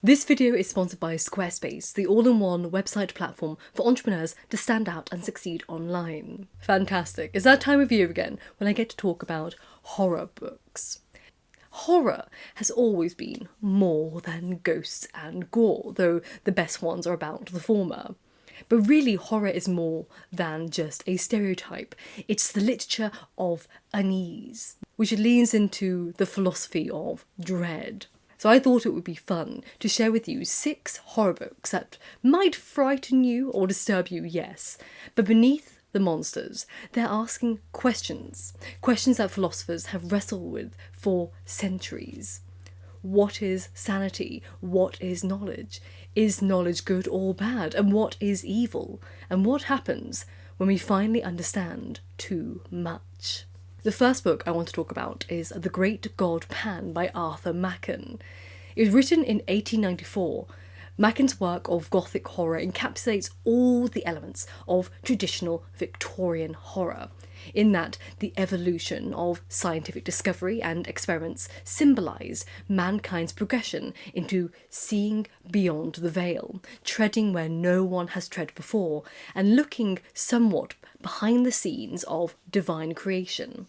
This video is sponsored by Squarespace, the all-in-one website platform for entrepreneurs to stand out and succeed online. Fantastic. It's that time of year again when I get to talk about horror books. Horror has always been more than ghosts and gore, though the best ones are about the former. But really, horror is more than just a stereotype. It's the literature of unease, which leans into the philosophy of dread. So I thought it would be fun to share with you 6 horror books that might frighten you or disturb you, yes, but beneath the monsters, they're asking questions. Questions that philosophers have wrestled with for centuries. What is sanity? What is knowledge? Is knowledge good or bad? And what is evil? And what happens when we finally understand too much? The first book I want to talk about is The Great God Pan by Arthur Machen. It was written in 1894. Machen's work of Gothic horror encapsulates all the elements of traditional Victorian horror, in that the evolution of scientific discovery and experiments symbolised mankind's progression into seeing beyond the veil, treading where no one has tread before, and looking somewhat behind the scenes of divine creation.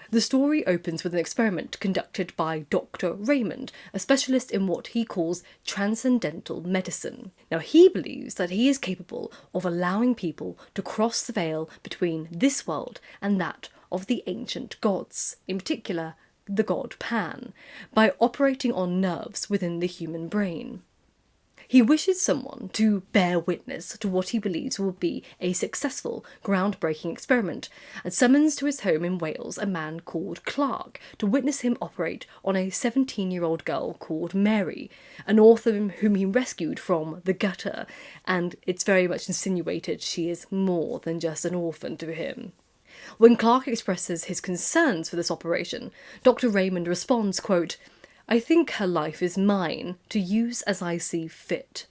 The story opens with an experiment conducted by Dr. Raymond, a specialist in what he calls transcendental medicine. Now, he believes that he is capable of allowing people to cross the veil between this world and that of the ancient gods, in particular the god Pan, by operating on nerves within the human brain. He wishes someone to bear witness to what he believes will be a successful, groundbreaking experiment, and summons to his home in Wales a man called Clark to witness him operate on a 17-year-old girl called Mary, an orphan whom he rescued from the gutter, and it's very much insinuated she is more than just an orphan to him. When Clark expresses his concerns for this operation, Dr. Raymond responds, quote, "I think her life is mine, to use as I see fit."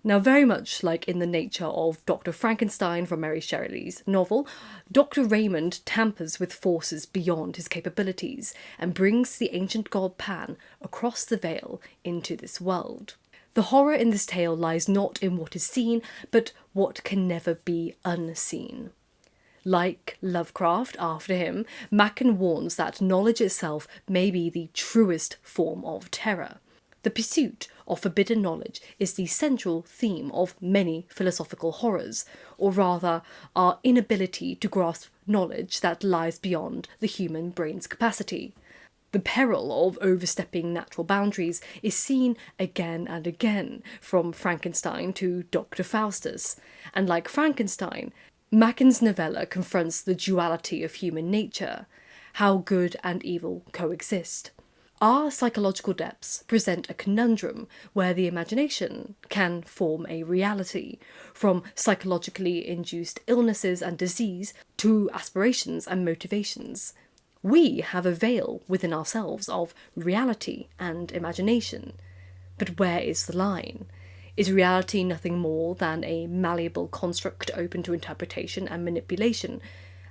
Now, very much like in the nature of Dr. Frankenstein from Mary Shelley's novel, Dr. Raymond tampers with forces beyond his capabilities and brings the ancient god Pan across the veil into this world. The horror in this tale lies not in what is seen, but what can never be unseen. Like Lovecraft after him, Machen warns that knowledge itself may be the truest form of terror. The pursuit of forbidden knowledge is the central theme of many philosophical horrors, or rather, our inability to grasp knowledge that lies beyond the human brain's capacity. The peril of overstepping natural boundaries is seen again and again, from Frankenstein to Dr. Faustus, and like Frankenstein, Machen's novella confronts the duality of human nature, how good and evil coexist. Our psychological depths present a conundrum where the imagination can form a reality, from psychologically induced illnesses and disease to aspirations and motivations. We have a veil within ourselves of reality and imagination. But where is the line? Is reality nothing more than a malleable construct open to interpretation and manipulation?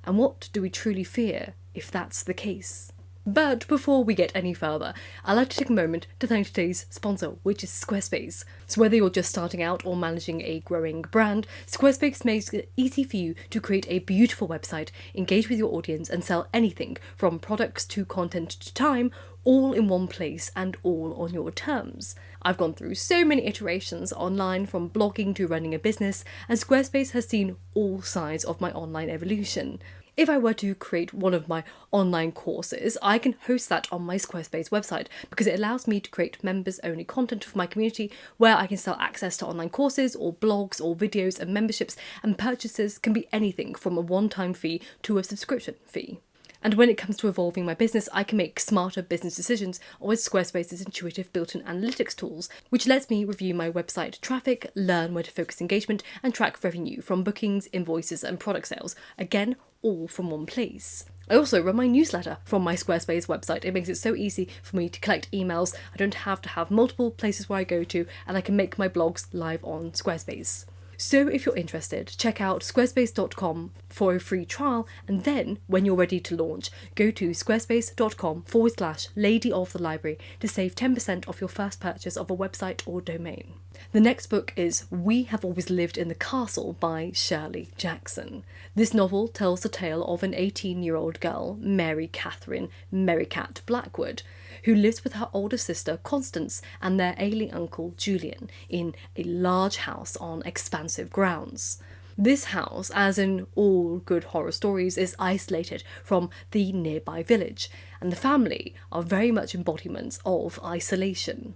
And what do we truly fear if that's the case? But before we get any further, I'd like to take a moment to thank today's sponsor, which is Squarespace. So whether you're just starting out or managing a growing brand, Squarespace makes it easy for you to create a beautiful website, engage with your audience, and sell anything from products to content to time, all in one place and all on your terms. I've gone through so many iterations online, from blogging to running a business, and Squarespace has seen all sides of my online evolution. If I were to create one of my online courses, I can host that on my Squarespace website because it allows me to create members-only content for my community where I can sell access to online courses or blogs or videos and memberships, and purchases can be anything from a one-time fee to a subscription fee. And when it comes to evolving my business, I can make smarter business decisions with Squarespace's intuitive built-in analytics tools, which lets me review my website traffic, learn where to focus engagement, and track revenue from bookings, invoices, and product sales. Again, all from one place. I also run my newsletter from my Squarespace website. It makes it so easy for me to collect emails. I don't have to have multiple places where I go to, and I can make my blogs live on Squarespace. So if you're interested, check out squarespace.com for a free trial, and then when you're ready to launch, go to squarespace.com/Lady of the Library to save 10% off your first purchase of a website or domain. The next book is We Have Always Lived in the Castle by Shirley Jackson. This novel tells the tale of an 18-year-old girl, Mary Catherine Merrycat Blackwood, who lives with her older sister Constance and their ailing uncle Julian in a large house on expansive grounds. This house, as in all good horror stories, is isolated from the nearby village, and the family are very much embodiments of isolation.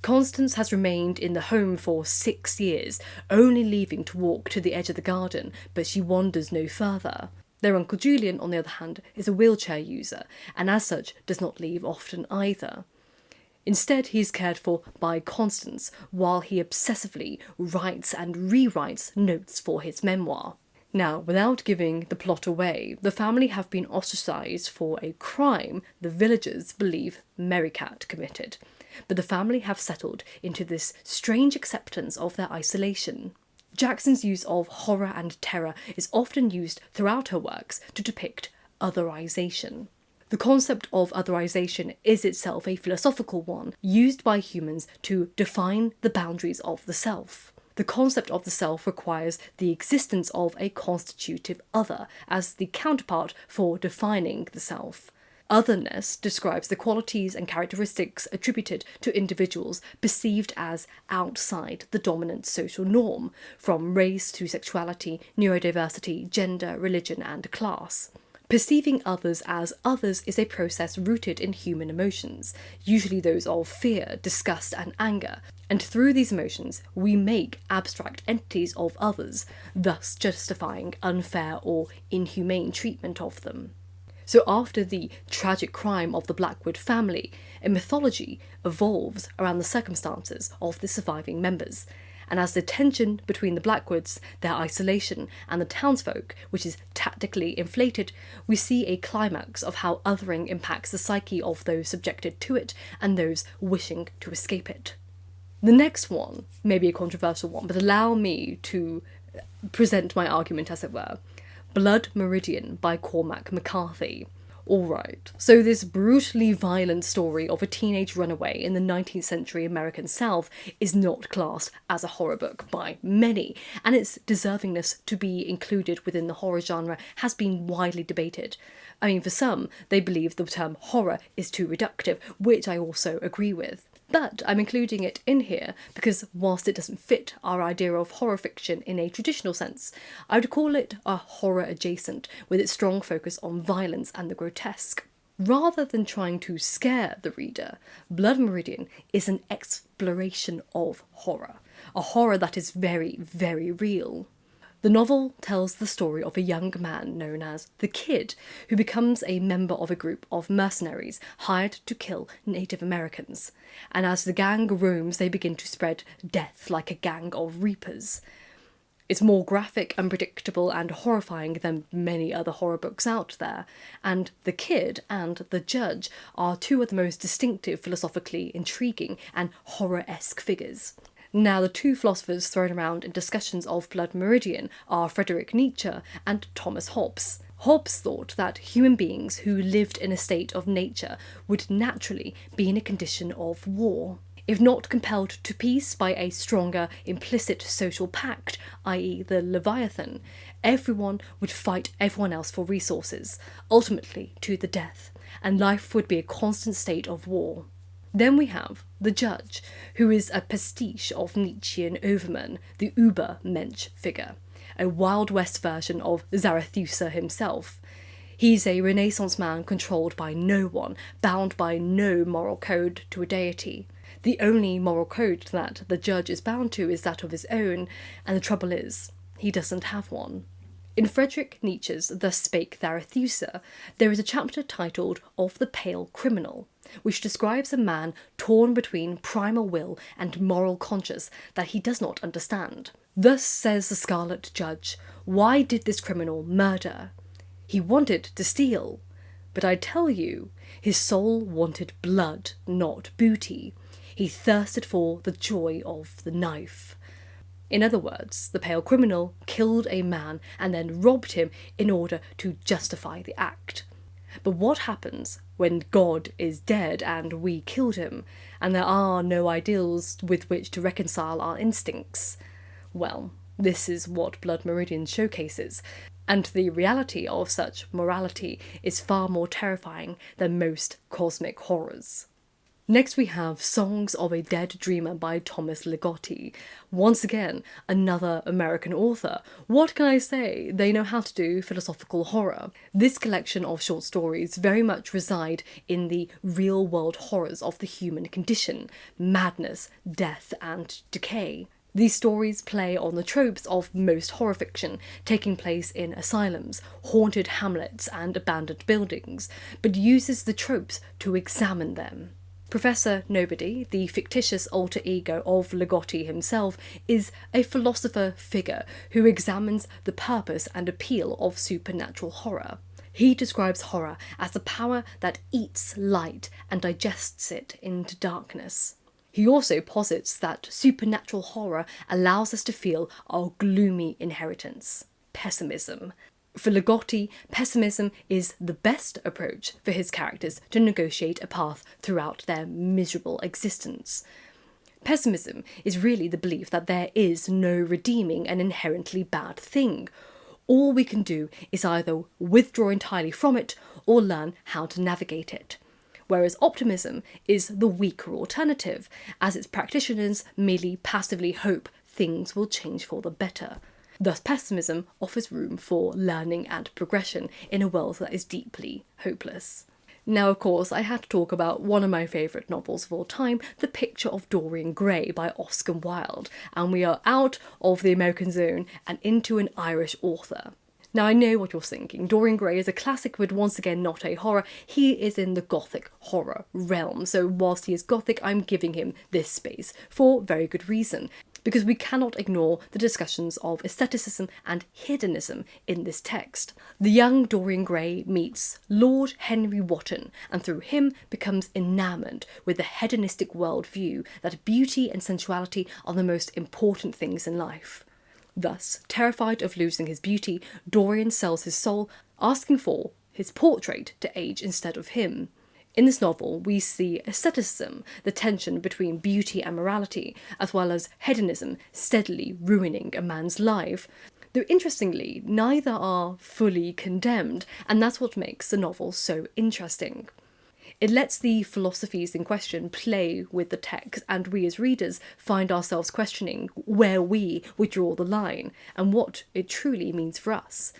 Constance has remained in the home for 6 years, only leaving to walk to the edge of the garden, but she wanders no further. Their uncle Julian, on the other hand, is a wheelchair user, and as such does not leave often either. Instead, he is cared for by Constance, while he obsessively writes and rewrites notes for his memoir. Now, without giving the plot away, the family have been ostracised for a crime the villagers believe Merrycat committed, but the family have settled into this strange acceptance of their isolation. Jackson's use of horror and terror is often used throughout her works to depict otherization. The concept of otherization is itself a philosophical one, used by humans to define the boundaries of the self. The concept of the self requires the existence of a constitutive other as the counterpart for defining the self. Otherness describes the qualities and characteristics attributed to individuals perceived as outside the dominant social norm, from race to sexuality, neurodiversity, gender, religion, and class. Perceiving others as others is a process rooted in human emotions, usually those of fear, disgust, and anger, and through these emotions we make abstract entities of others, thus justifying unfair or inhumane treatment of them. So after the tragic crime of the Blackwood family, a mythology evolves around the circumstances of the surviving members, and as the tension between the Blackwoods, their isolation, and the townsfolk, which is tactically inflated, we see a climax of how othering impacts the psyche of those subjected to it and those wishing to escape it. The next one may be a controversial one, but allow me to present my argument, as it were. Blood Meridian by Cormac McCarthy. Alright, so this brutally violent story of a teenage runaway in the 19th century American South is not classed as a horror book by many, and its deservingness to be included within the horror genre has been widely debated. I mean, for some, they believe the term horror is too reductive, which I also agree with. But I'm including it in here because whilst it doesn't fit our idea of horror fiction in a traditional sense, I would call it a horror adjacent, with its strong focus on violence and the grotesque. Rather than trying to scare the reader, Blood Meridian is an exploration of horror, a horror that is very, very real. The novel tells the story of a young man known as the Kid, who becomes a member of a group of mercenaries hired to kill Native Americans, and as the gang roams they begin to spread death like a gang of reapers. It's more graphic, unpredictable, and horrifying than many other horror books out there, and the Kid and the Judge are two of the most distinctive, philosophically intriguing, and horror-esque figures. Now, the two philosophers thrown around in discussions of Blood Meridian are Friedrich Nietzsche and Thomas Hobbes. Hobbes thought that human beings who lived in a state of nature would naturally be in a condition of war. If not compelled to peace by a stronger implicit social pact, i.e. the Leviathan, everyone would fight everyone else for resources, ultimately to the death, and life would be a constant state of war. Then we have the Judge, who is a pastiche of Nietzschean Overman, the Übermensch figure, a Wild West version of Zarathustra himself. He's a Renaissance man controlled by no one, bound by no moral code to a deity. The only moral code that the Judge is bound to is that of his own, and the trouble is, he doesn't have one. In Friedrich Nietzsche's Thus Spake Zarathustra, there is a chapter titled Of the Pale Criminal, which describes a man torn between primal will and moral conscience that he does not understand. Thus says the Scarlet Judge, why did this criminal murder? He wanted to steal, but I tell you, his soul wanted blood, not booty. He thirsted for the joy of the knife. In other words, the pale criminal killed a man and then robbed him in order to justify the act. But what happens when God is dead and we killed him, and there are no ideals with which to reconcile our instincts? Well, this is what Blood Meridian showcases, and the reality of such morality is far more terrifying than most cosmic horrors. Next we have Songs of a Dead Dreamer by Thomas Ligotti. Once again, another American author. What can I say? They know how to do philosophical horror. This collection of short stories very much reside in the real-world horrors of the human condition: madness, death, and decay. These stories play on the tropes of most horror fiction, taking place in asylums, haunted hamlets, and abandoned buildings, but uses the tropes to examine them. Professor Nobody, the fictitious alter ego of Ligotti himself, is a philosopher figure who examines the purpose and appeal of supernatural horror. He describes horror as the power that eats light and digests it into darkness. He also posits that supernatural horror allows us to feel our gloomy inheritance: pessimism. For Ligotti, pessimism is the best approach for his characters to negotiate a path throughout their miserable existence. Pessimism is really the belief that there is no redeeming an inherently bad thing. All we can do is either withdraw entirely from it or learn how to navigate it. Whereas optimism is the weaker alternative, as its practitioners merely passively hope things will change for the better. Thus pessimism offers room for learning and progression in a world that is deeply hopeless. Now, of course, I had to talk about one of my favourite novels of all time, The Picture of Dorian Gray by Oscar Wilde, and we are out of the American zone and into an Irish author. Now, I know what you're thinking. Dorian Gray is a classic, but once again not a horror. He is in the Gothic horror realm, so whilst he is Gothic, I'm giving him this space, for very good reason, because we cannot ignore the discussions of aestheticism and hedonism in this text. The young Dorian Gray meets Lord Henry Wotton, and through him becomes enamoured with the hedonistic worldview that beauty and sensuality are the most important things in life. Thus, terrified of losing his beauty, Dorian sells his soul, asking for his portrait to age instead of him. In this novel, we see aestheticism, the tension between beauty and morality, as well as hedonism steadily ruining a man's life. Though interestingly, neither are fully condemned, and that's what makes the novel so interesting. It lets the philosophies in question play with the text, and we as readers find ourselves questioning where we would draw the line, and what it truly means for us.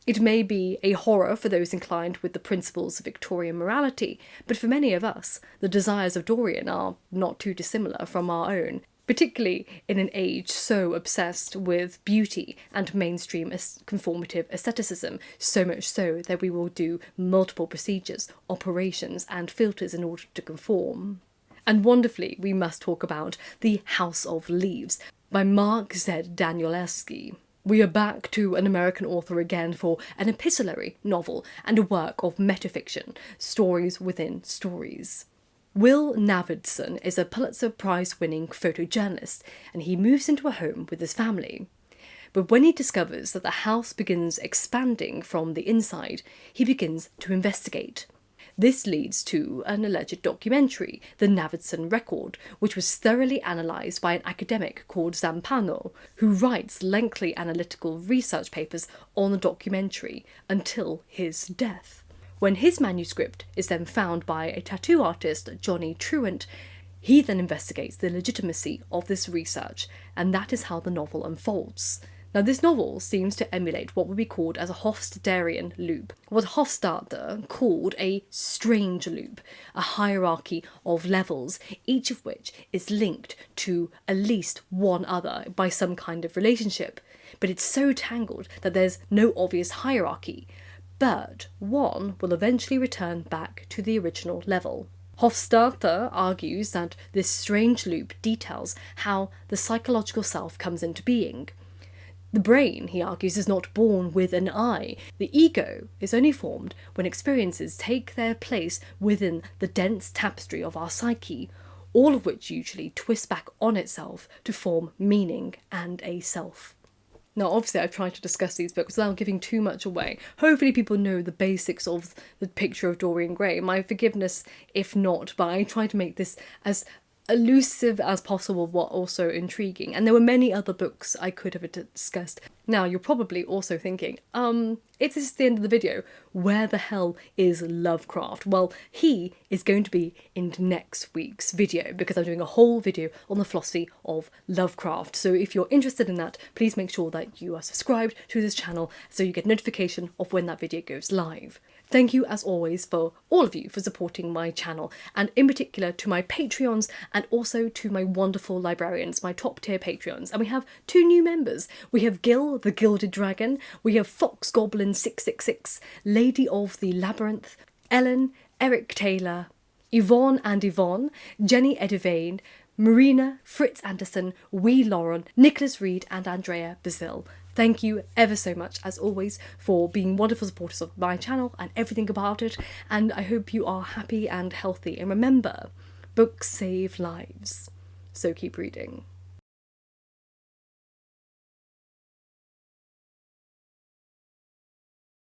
It may be a horror for those inclined with the principles of Victorian morality, but for many of us, the desires of Dorian are not too dissimilar from our own, particularly in an age so obsessed with beauty and mainstream conformative aestheticism, so much so that we will do multiple procedures, operations, and filters in order to conform. And wonderfully, we must talk about The House of Leaves by Mark Z. Danielewski. We are back to an American author again for an epistolary novel and a work of metafiction, stories within stories. Will Navidson is a Pulitzer Prize-winning photojournalist, and he moves into a home with his family. But when he discovers that the house begins expanding from the inside, he begins to investigate. This leads to an alleged documentary, The Navidson Record, which was thoroughly analysed by an academic called Zampano, who writes lengthy analytical research papers on the documentary until his death. When his manuscript is then found by a tattoo artist, Johnny Truant, he then investigates the legitimacy of this research, and that is how the novel unfolds. Now, this novel seems to emulate what would be called as a Hofstadterian loop, what Hofstadter called a strange loop, a hierarchy of levels, each of which is linked to at least one other by some kind of relationship. But it's so tangled that there's no obvious hierarchy, but one will eventually return back to the original level. Hofstadter argues that this strange loop details how the psychological self comes into being. The brain, he argues, is not born with an eye. The ego is only formed when experiences take their place within the dense tapestry of our psyche. all of which usually twist back on itself to form meaning and a self. Now, obviously, I've tried to discuss these books without giving too much away. Hopefully people know the basics of the picture of Dorian Gray. My forgiveness if not, but I try to make this as elusive as possible, but also intriguing. And there were many other books I could have discussed. Now, you're probably also thinking, if this is the end of the video, where the hell is Lovecraft? Well, he is going to be in next week's video, because I'm doing a whole video on the philosophy of Lovecraft. So if you're interested in that, please make sure that you are subscribed to this channel so you get notification of when that video goes live. Thank you, as always, for all of you for supporting my channel, and in particular to my Patreons and also to my wonderful librarians, my top tier Patreons. And we have 2 new members. We have Gil, the Gilded Dragon, we have Fox Goblin 666, Lady of the Labyrinth, Ellen, Eric Taylor, Yvonne and Yvonne, Jenny Edivane, Marina, Fritz Anderson, Wee Lauren, Nicholas Reed and Andrea Bazil. Thank you ever so much, as always, for being wonderful supporters of my channel and everything about it, and I hope you are happy and healthy. And remember, books save lives, so keep reading.